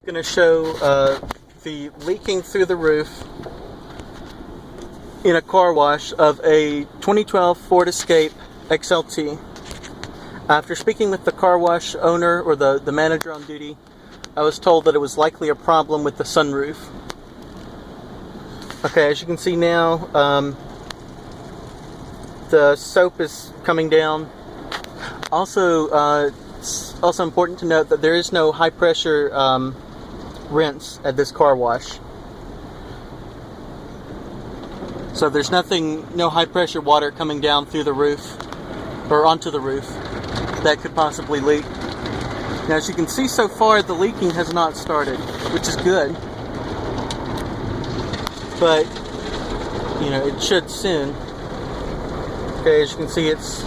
Going to show the leaking through the roof in a car wash of a 2012 Ford Escape XLT. After speaking with the car wash owner or the manager on duty, I was told that it was likely a problem with the sunroof. Okay, as you can see now, the soap is coming down. Also, it's also important to note that there is no high pressure rinse at this car wash. So there's no high pressure water coming down through the roof or onto the roof that could possibly leak. Now, as you can see so far, the leaking has not started, which is good. But, you know, it should soon. Okay, as you can see, it's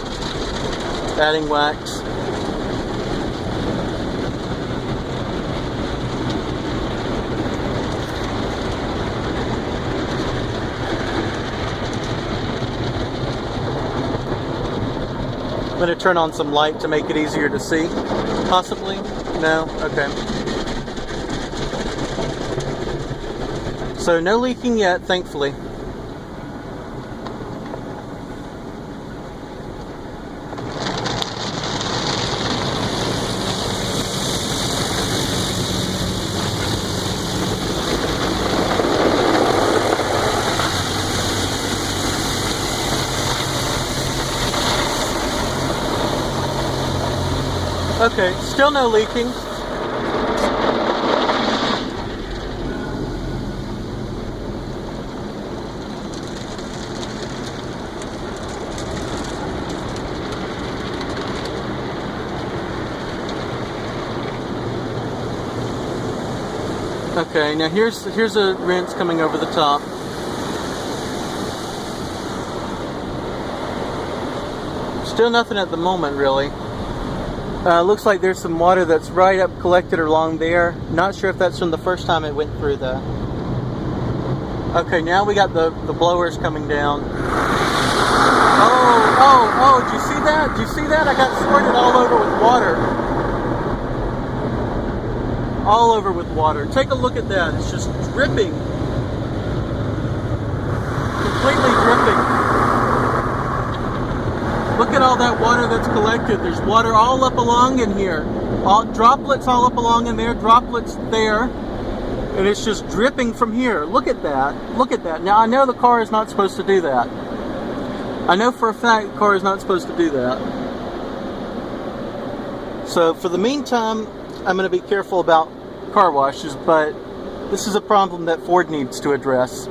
adding wax. I'm going to turn on some light to make it easier to see. Possibly? No? Okay. So no leaking yet, thankfully. Okay, still no leaking. Okay, now here's a rinse coming over the top. Still nothing at the moment, really. Looks like there's some water that's right up collected along there. Not sure if that's from the first time it went through though. Okay, now we got the blowers coming down. Oh, did you see that? Did you see that? I got squirted all over with water. All over with water. Take a look at that. It's just dripping. Completely dripping. Look at all that water that's collected. There's water all up along in here. Droplets all up along in there, droplets there. And it's just dripping from here. Look at that. Look at that. Now, I know the car is not supposed to do that. I know for a fact the car is not supposed to do that. So, for the meantime, I'm going to be careful about car washes, but this is a problem that Ford needs to address.